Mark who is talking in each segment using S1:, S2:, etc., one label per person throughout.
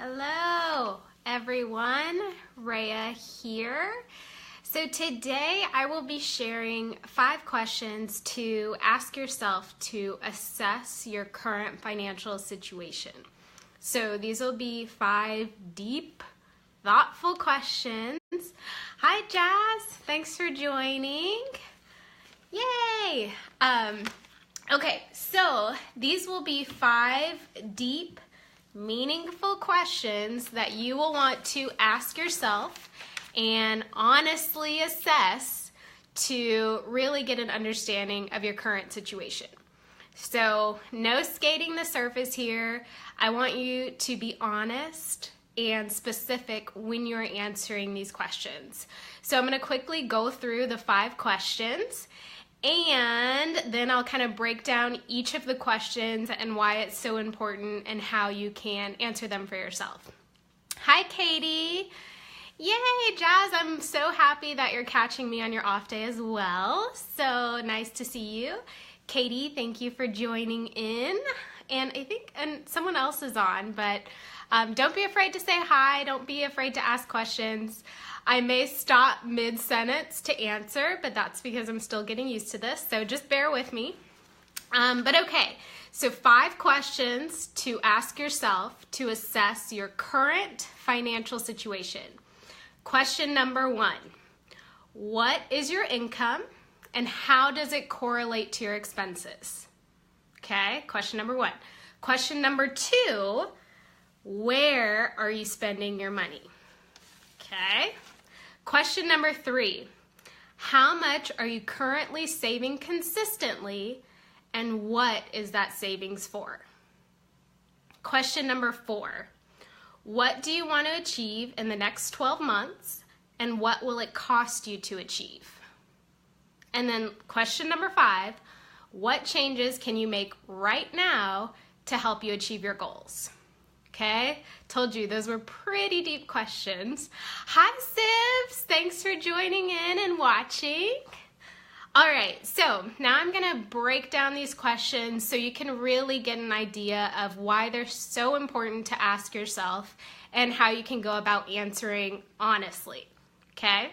S1: Hello everyone, Rhea here. So today I will be sharing 5 questions to ask yourself to assess your current financial situation. So these will be 5 deep, thoughtful questions. Hi Jazz, thanks for joining. Yay! Okay, so these will be 5 deep, meaningful questions that you will want to ask yourself and honestly assess to really get an understanding of your current situation. So no skating the surface here. I want you to be honest and specific when you're answering these questions. So I'm going to quickly go through the 5 questions, and then I'll kind of break down each of the questions and why it's so important and how you can answer them for yourself. Hi, Katie. Yay, Jazz, I'm so happy that you're catching me on your off day as well. So nice to see you. Katie, thank you for joining in. And I think someone else is on, but don't be afraid to say hi. Don't be afraid to ask questions. I may stop mid-sentence to answer, but that's because I'm still getting used to this, so just bear with me. But okay, so 5 questions to ask yourself to assess your current financial situation. Question number 1, what is your income and how does it correlate to your expenses? Okay, question number 1. Question number 2, where are you spending your money? Okay. Question number 3, how much are you currently saving consistently and what is that savings for? Question number 4, what do you want to achieve in the next 12 months and what will it cost you to achieve? And then question number 5, what changes can you make right now to help you achieve your goals? Okay, told you those were pretty deep questions. Hi Sibs, thanks for joining in and watching. All right, so now I'm gonna break down these questions so you can really get an idea of why they're so important to ask yourself and how you can go about answering honestly, okay?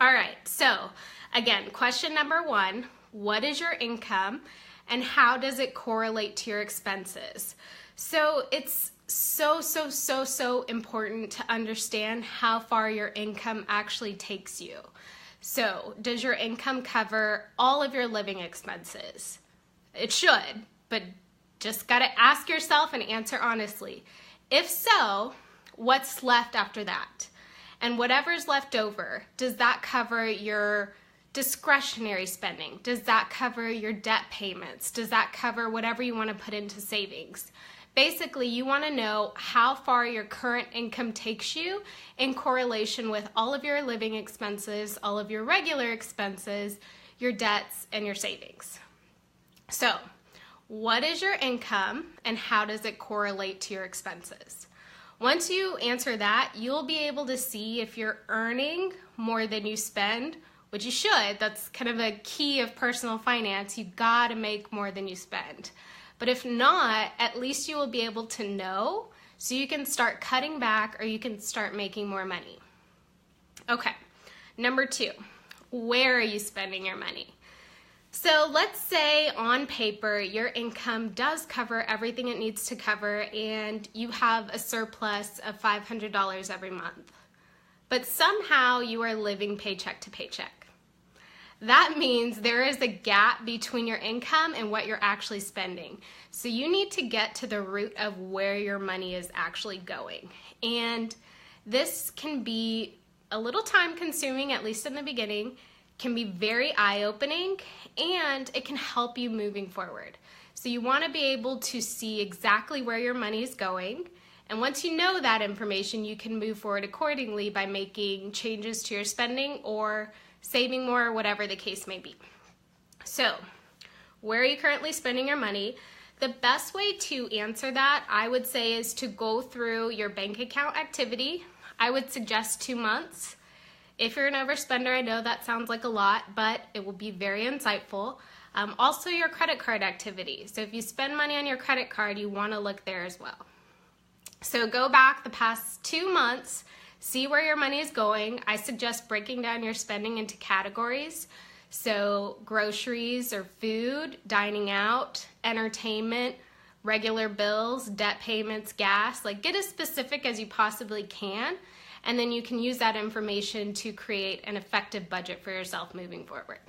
S1: All right, so again, question number 1, what is your income and how does it correlate to your expenses? So it's so important to understand how far your income actually takes you. So does your income cover all of your living expenses? It should, but just gotta ask yourself and answer honestly. If so, what's left after that? And whatever's left over, does that cover your discretionary spending? Does that cover your debt payments? Does that cover whatever you want to put into savings? Basically, you want to know how far your current income takes you in correlation with all of your living expenses, all of your regular expenses, your debts, and your savings. So, what is your income and how does it correlate to your expenses? Once you answer that, you'll be able to see if you're earning more than you spend, which you should. That's kind of a key of personal finance. You gotta make more than you spend. But if not, at least you will be able to know so you can start cutting back or you can start making more money. Okay, number 2, where are you spending your money? So let's say on paper your income does cover everything it needs to cover and you have a surplus of $500 every month. But somehow you are living paycheck to paycheck. That means there is a gap between your income and what you're actually spending. So you need to get to the root of where your money is actually going. And this can be a little time consuming, at least in the beginning, can be very eye-opening, and it can help you moving forward. So you want to be able to see exactly where your money is going. And once you know that information, you can move forward accordingly by making changes to your spending or saving more, or whatever the case may be. So, where are you currently spending your money? The best way to answer that, I would say, is to go through your bank account activity. I would suggest 2 months. If you're an overspender, I know that sounds like a lot, but it will be very insightful. Also, your credit card activity. So if you spend money on your credit card, you want to look there as well. So go back the past 2 months, see where your money is going. I suggest breaking down your spending into categories. So groceries or food, dining out, entertainment, regular bills, debt payments, gas. Like, get as specific as you possibly can, and then you can use that information to create an effective budget for yourself moving forward.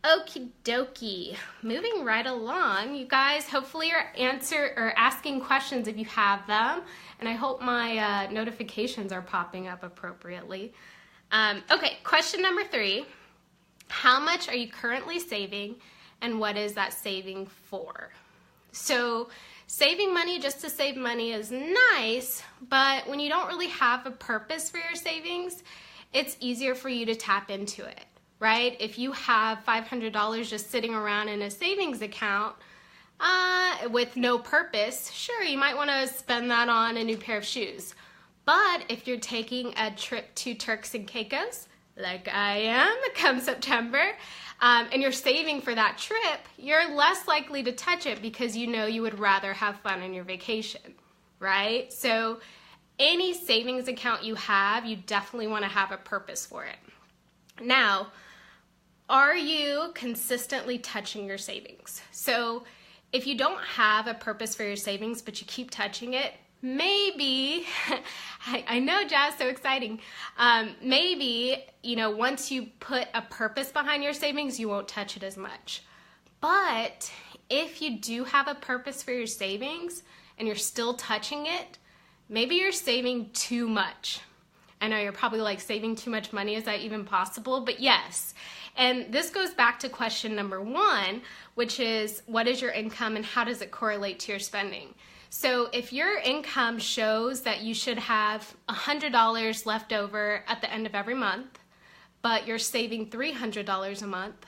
S1: Okie dokie, moving right along. You guys hopefully are asking questions if you have them, and I hope my notifications are popping up appropriately. Okay, question number 3. How much are you currently saving, and what is that saving for? So saving money just to save money is nice, but when you don't really have a purpose for your savings, it's easier for you to tap into it. Right? If you have $500 just sitting around in a savings account with no purpose, sure, you might want to spend that on a new pair of shoes. But if you're taking a trip to Turks and Caicos, like I am come September, and you're saving for that trip, you're less likely to touch it because you know you would rather have fun on your vacation, right? So any savings account you have, you definitely want to have a purpose for it. Now, are you consistently touching your savings? So if you don't have a purpose for your savings, but you keep touching it, maybe, I know, Jazz, so exciting. Maybe, once you put a purpose behind your savings, you won't touch it as much. But if you do have a purpose for your savings and you're still touching it, maybe you're saving too much. I know you're probably like, saving too much money, is that even possible? But yes. And this goes back to question number 1, which is, what is your income and how does it correlate to your spending? So if your income shows that you should have $100 left over at the end of every month, but you're saving $300 a month,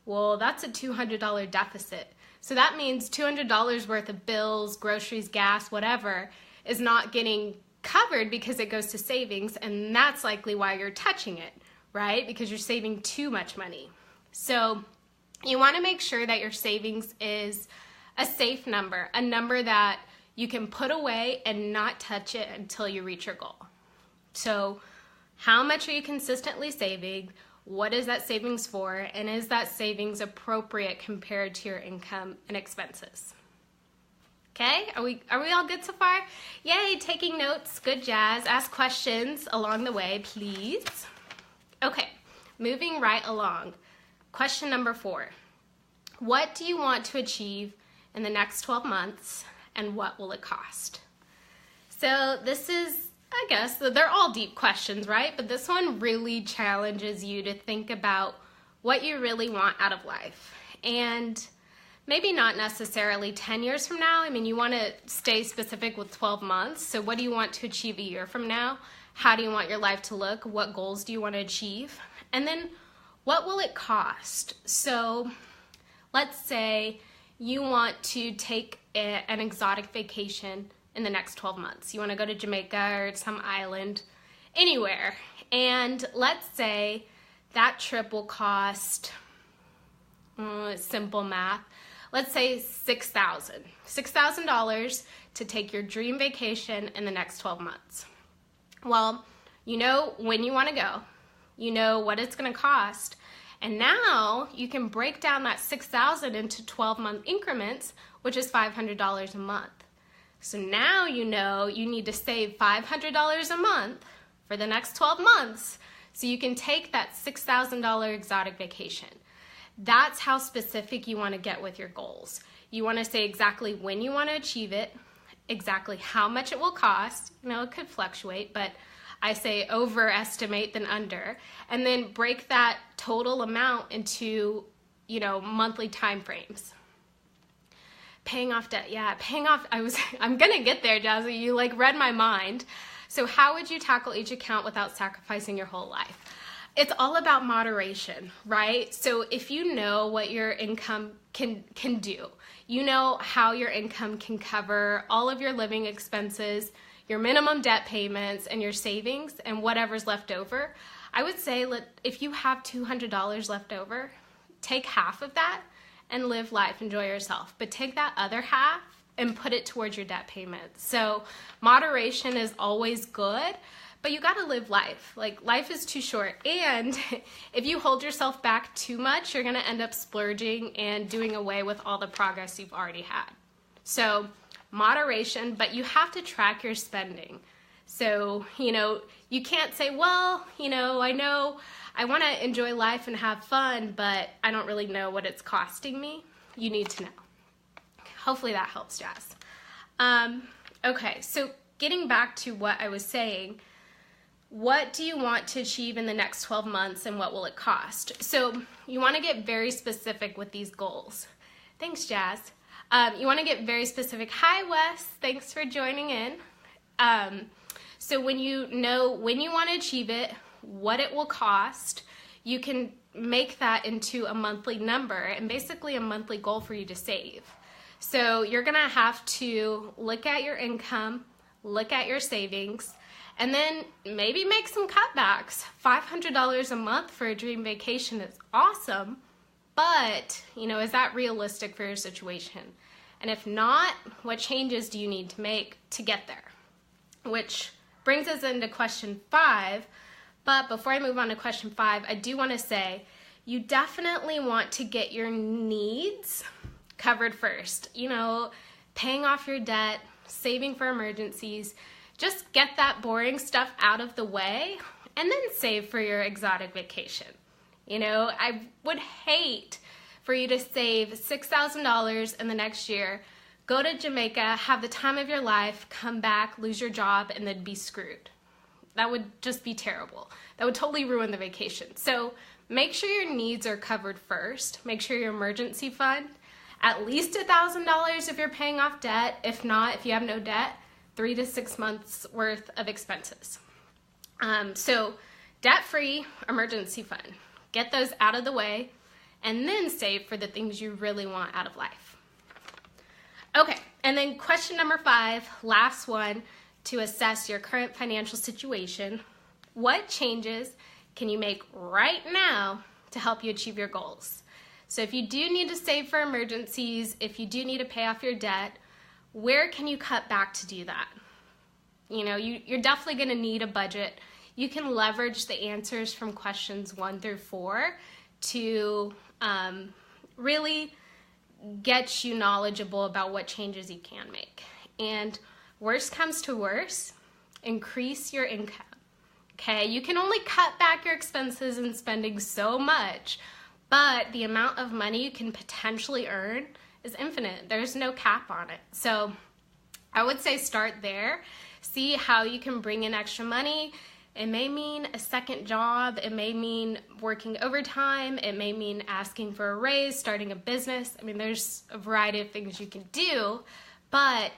S1: well, that's a $200 deficit. So that means $200 worth of bills, groceries, gas, whatever, is not getting covered because it goes to savings, and that's likely why you're touching it, right? Because you're saving too much money. So you want to make sure that your savings is a safe number, a number that you can put away and not touch it until you reach your goal. So how much are you consistently saving? What is that savings for? And is that savings appropriate compared to your income and expenses? Okay, are we all good so far? Yay, taking notes, good jazz. Ask questions along the way, please. Okay, moving right along. Question number 4. What do you want to achieve in the next 12 months, and what will it cost? So this is, I guess, they're all deep questions, right? But this one really challenges you to think about what you really want out of life. And maybe not necessarily 10 years from now. I mean, you want to stay specific with 12 months. So what do you want to achieve a year from now? How do you want your life to look? What goals do you want to achieve? And then what will it cost? So let's say you want to take an exotic vacation in the next 12 months. You want to go to Jamaica or some island, anywhere. And let's say that trip will cost, simple math, let's say $6,000 to take your dream vacation in the next 12 months. Well, you know when you want to go, you know what it's going to cost, and now you can break down that $6,000 into 12-month increments, which is $500 a month. So now you know you need to save $500 a month for the next 12 months so you can take that $6,000 exotic vacation. That's how specific you want to get with your goals. You want to say exactly when you want to achieve it, exactly how much it will cost. It could fluctuate, but I say overestimate than under. And then break that total amount into, monthly time frames. Paying off debt, paying off, I'm gonna get there, Jazzy, you read my mind. So how would you tackle each account without sacrificing your whole life? It's all about moderation, right? So if you know what your income can do, you know how your income can cover all of your living expenses, your minimum debt payments, and your savings, and whatever's left over, I would say if you have $200 left over, take half of that and live life, enjoy yourself. But take that other half and put it towards your debt payment. So moderation is always good, but you got to live life. Like, life is too short. And if you hold yourself back too much, you're going to end up splurging and doing away with all the progress you've already had. So moderation, but you have to track your spending. So, you can't say, well, I know I want to enjoy life and have fun, but I don't really know what it's costing me. You need to know. Hopefully that helps, Jazz. Okay, so getting back to what I was saying, what do you want to achieve in the next 12 months and what will it cost? So you want to get very specific with these goals. Thanks, Jazz. You want to get very specific. Hi, Wes. Thanks for joining in. So when you know when you want to achieve it, what it will cost, you can make that into a monthly number and basically a monthly goal for you to save. So you're going to have to look at your income, look at your savings, and then maybe make some cutbacks. $500 a month for a dream vacation is awesome, but, is that realistic for your situation? And if not, what changes do you need to make to get there? Which brings us into question 5. But before I move on to question 5, I do want to say you definitely want to get your needs covered first. Paying off your debt, saving for emergencies, just get that boring stuff out of the way and then save for your exotic vacation. I would hate for you to save $6,000 in the next year, go to Jamaica, have the time of your life, come back, lose your job, and then be screwed. That would just be terrible. That would totally ruin the vacation. So make sure your needs are covered first. Make sure your emergency fund, at least $1,000 if you're paying off debt. If not, if you have no debt, 3 to 6 months worth of expenses. So debt-free emergency fund. Get those out of the way and then save for the things you really want out of life. Okay, and then question number 5, last one, to assess your current financial situation. What changes can you make right now to help you achieve your goals? So if you do need to save for emergencies, if you do need to pay off your debt, where can you cut back to do that? You're definitely going to need a budget. You can leverage the answers from questions 1 through 4 to really get you knowledgeable about what changes you can make. And worst comes to worst, increase your income. Okay, you can only cut back your expenses and spending so much, but the amount of money you can potentially earn is infinite. There's no cap on it. So I would say start there. See how you can bring in extra money. It may mean a second job. It may mean working overtime. It may mean asking for a raise, starting a business. There's a variety of things you can do. But,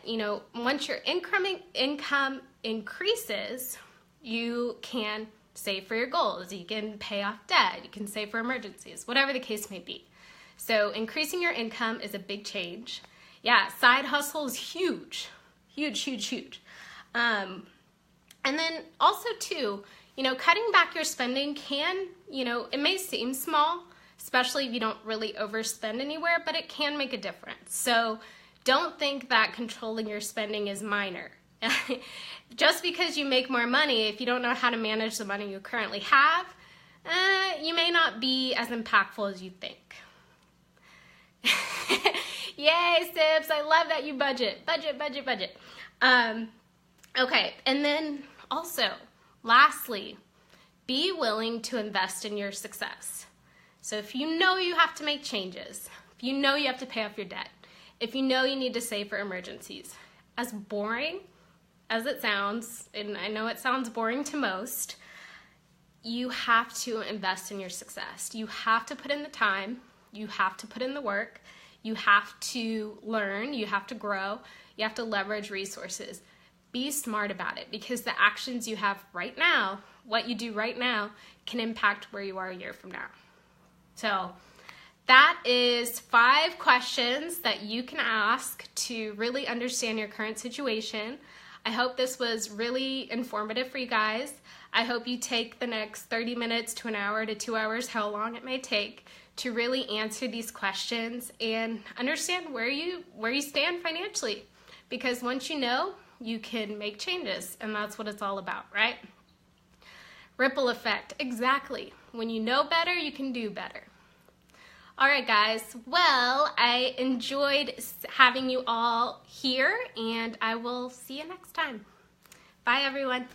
S1: once your income increases, you can save for your goals. You can pay off debt. You can save for emergencies, whatever the case may be. So increasing your income is a big change. Yeah, side hustle is huge. Huge, huge, huge. And then also too, cutting back your spending can, it may seem small, especially if you don't really overspend anywhere, but it can make a difference. So don't think that controlling your spending is minor. Just because you make more money, if you don't know how to manage the money you currently have, you may not be as impactful as you think. Yay, Sips, I love that you budget. Budget. Okay, and then also, lastly, be willing to invest in your success. So if you know you have to make changes, if you know you have to pay off your debt, if you know you need to save for emergencies, as boring as it sounds, and I know it sounds boring to most, you have to invest in your success. You have to put in the time, you have to put in the work, you have to learn, you have to grow, you have to leverage resources. Be smart about it, because the actions you have right now, what you do right now, can impact where you are a year from now. So that is 5 questions that you can ask to really understand your current situation. I hope this was really informative for you guys. I hope you take the next 30 minutes to an hour to 2 hours, how long it may take, to really answer these questions and understand where you stand financially. because once you know, you can make changes, and that's what it's all about, right? Ripple effect, exactly. When you know better, you can do better. All right, guys. Well, I enjoyed having you all here, and I will see you next time. Bye, everyone.